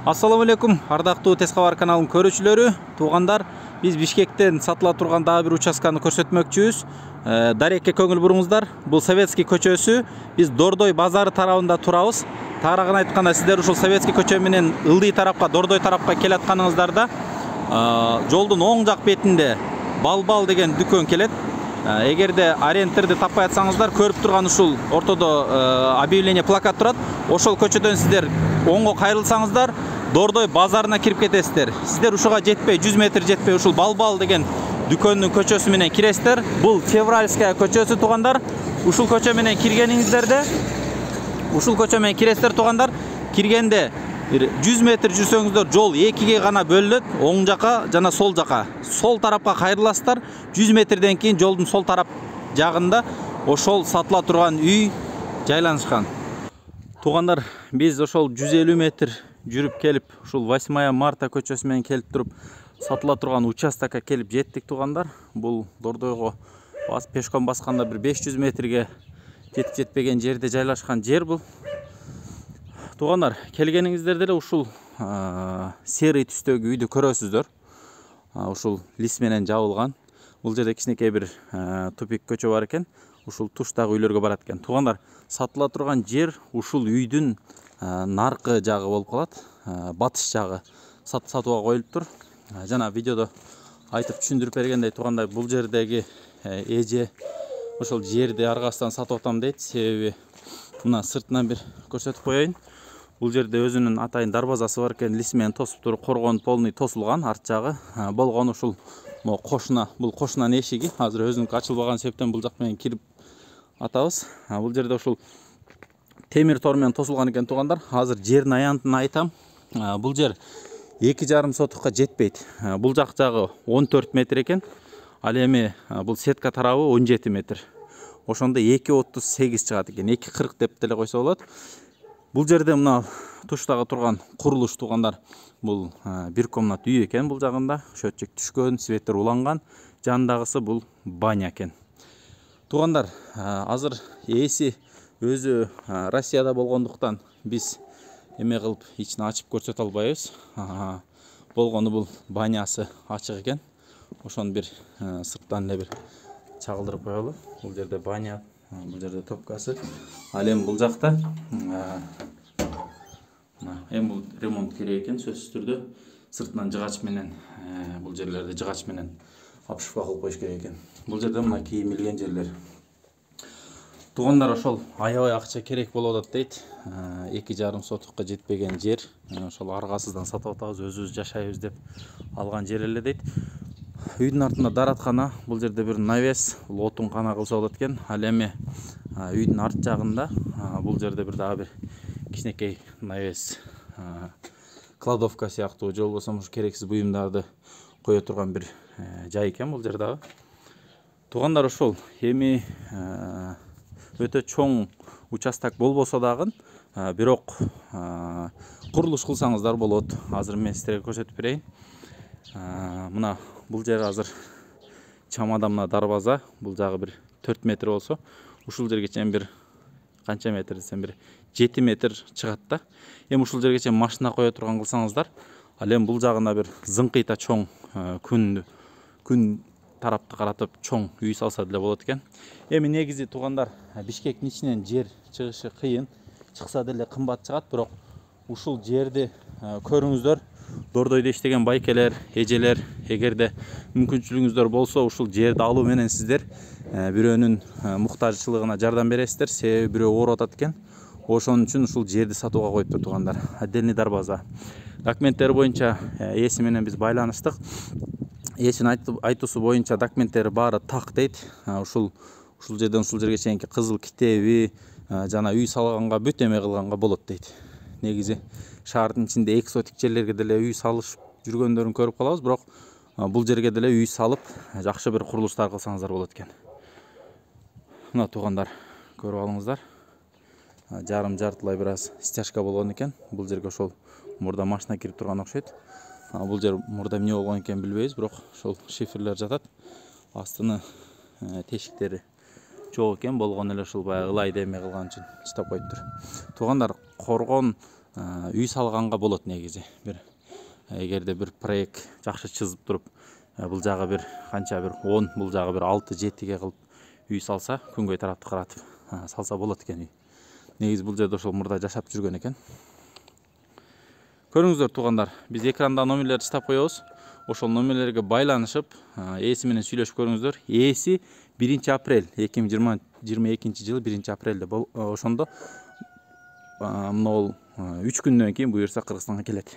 Ассаламу алейкум, ардактуу Тез кабар каналынын көрүүчүлөрү, туугандар. Биз Бишкектен сатыла турган дагы бир участканы көрсөтмөкчүбүз. Дарекке көңүл буруңуздар. Бул Советский көчөсү. Биз Дордой базары тарабында турабыз. Тагыраагын айтканда, сиздер ушул Советский көчө менен ылдый тарапка, Дордой тарапка келатканыңыздарда жолдун оң жак бетинде Балбал деген дүкөн келет. Эгерде ориентирди таппай атсаңыздар, көрүп турган ушул ортодо объявление плакат турат. Ошол көчөдөн сиздер оңго кайрылсаңыздар, Дордой базарына кирип кетесиздер. Сиздер ушуга жетпей, 100 метр жетпей ушул Балбал деген дүкөндүн көчөсү менен киресиздер. Бул Февральская көчөсү, туугандар. Ушул көчө менен киргениңиздерде, ушул көчө менен киресиздер, туугандар. Киргенде 100 метр жүрсөңүздөр, жол экиге гана бөлүнөт, оң жака жана сол жака. Сол тарапка кайрыласыздар. 100 метрден кийин жолдун сол тарап жагында ошол сатыла турган үй жайланышкан. Туугандар, биз ошол 150 метр жүрүп келип, ушул 8 марта көчөсү менен келип туруп, сатыла турган участокко келип жеттик, туугандар. Бул Дордойго пешком басканда бир 500 метрге жетпеген жерде жайлашкан жер бул. Туугандар, келгениңиздерде эле ушул серый түстөгү үйдү көрөсүздөр. Ушул лис менен жабылган. Бул жерде кичинекей бир тупик көчө бар экен. Ушул туштагы үйлөргө барат экен. Туугандар, сатыла турган жер ушул үйдүн наркы жагы болуп калат. Батыш жагы сатууга коюлуптур. Жана видеодо айтып түшүндүрүп бергендей, туугандар, бул жердеги эже ошол жерди аргасынан сатып атам дейт. Себеби мына сыртынан бир көрсөтүп коеюн. Бул жерде өзүнүн атайын дарбазасы бар экен, лис менен тосуп туруп, коргон полный тосулган, арт жагы болгон. Ушул кошуна, бул кошунан эшиги. Азыр өзүнүкү ачылбаган себептен бул жак менен кирип атабыз. Бул жерде ушул темир тор менен тосулган экен, туугандар. Азыр жердин аянтын айтам. Бул жер 2,5 сотукка жетпейт. Бул жак жагы 14 метр экен. Ал эми бул сетка тарабы 17 метр. Ошондо 2,38 чыгат экен. 2,40 деп деле койсо болот. Бул жерде мына туштагы турган курулуш, туугандар, бул бир комнат үй экен. Бул жагында шөтчөк түшкөн, светтер уланган. Жандагысы бул баня экен. Туугандар, азыр ээси өзү Россияда болгондуктан биз эме кылып ичин ачып көрсөтө албайбыз. Болгону бул банясы ачык экен. Ошону бир сырттан эле бир чагылдырып коелу. Бул жерде баня, бул жерде топкасы. Ал эми бул жакта эми бул ремонт керек экен, сөзсүз түрдө. Сыртынан жыгач менен, бул жерлерди жыгач менен обшивка кылып коюш керек экен. Бул жерде мына кийим илген жерлер. Туугандар, ошол аябай акча керек болуп атат дейт. 2,5 сотукка жетпеген жер. Ошол аргасыздан сатып атабыз, өзүбүз жашайбыз деп алган жер эле дейт. Үйдүн артында дараткана, бул жерде бир навес, отун кана кылса болот экен. Ал эми үйдүн арт жагында бул жерде бир дагы бир кичинекей навес, кладовка сыяктуу, же болбосо ушу керексиз буюмдарды кое турган бир жай экен бул жер дагы. Туугандар, ошол эми өтө чоң участок болбосо дагы, бирок курулуш кылсаңыздар болот. Азыр мен сиздерге көрсөтүп берейин. Мына бул жер азыр чамадамна дарбаза, бул жагы бир 4 метр болсо, ушул жерге чейин бир канча метр десем бир 7 метр чыгат да. Эми ушул жерге чейин машина кое турган кылсаңыздар, ал эми бул жагына бир зыңкыйта чоң күн тарапты каратып чоң үй салса деле болот экен. Эми негизи, туугандар, Бишкектин ичинен жер чыгышы кыйын, чыкса деле кымбат чыгат, бирок ушул жерди көрүңүздөр. Дордойдо иштеген байкелер, эжелер, эгерде мүмкүнчүлүгүңүздөр болсо, ушул жерди алуу менен сиздер бирөөнүн муктажчылыгына жардам бересиздер. Себеби бирөө ооруп атат экен. Ошон үчүн ушул жерди сатууга коюптур, туугандар. Отдельный дарбаза. Документтери боюнча ээси менен биз байланыштык. Ээсинин айтуусу боюнча документтери баары так дейт. Ушул жерден ушул жерге чейинки кызыл китеби жана үй салганга бүт эме кылганга болот дейт. Негизи шаардын ичинде экзотик жерлерге деле үй салышып жүргөндөрүн көрүп калабыз, бирок бул жерге деле үй салып жакшы бир курулуштар кылсаңыздар болот экен. Мына туугандар, көрүп алыңыздар. Жартылай бир аз стяжка болгон экен. Бул жерге ошол мурда машина кирип турган окшойт. Бул жер мурда эмне болгон экен билбейбиз, бирок ошол шифрлер жатат. Астыны тешиктери жок экен, болгон эле ушул баягы ылайды эме кылган үчүн чыдап коюптур. Туугандар, коргон үй салганга болот негизи. Эгерде бир проект жакшы чызып туруп, бул жагы бир канча бир 10, бул жагы бир 6-7ге кылып үй салса, күнгөй тарапты каратып салса болот экен үй. Негизи бул жерде ошол мурда жашап жүргөн экен. Көрүңүздөр туугандар, биз экранда номерлерди чытап коебуз. Ошол номерлерге байланышып, ээси менен сүйлөшүп көрүңүздөр. Ээси 1 апрель 2022 жылы 1 апрелде ошондо мына 3 күндөн кийин буюрса Кыргызстанга келет.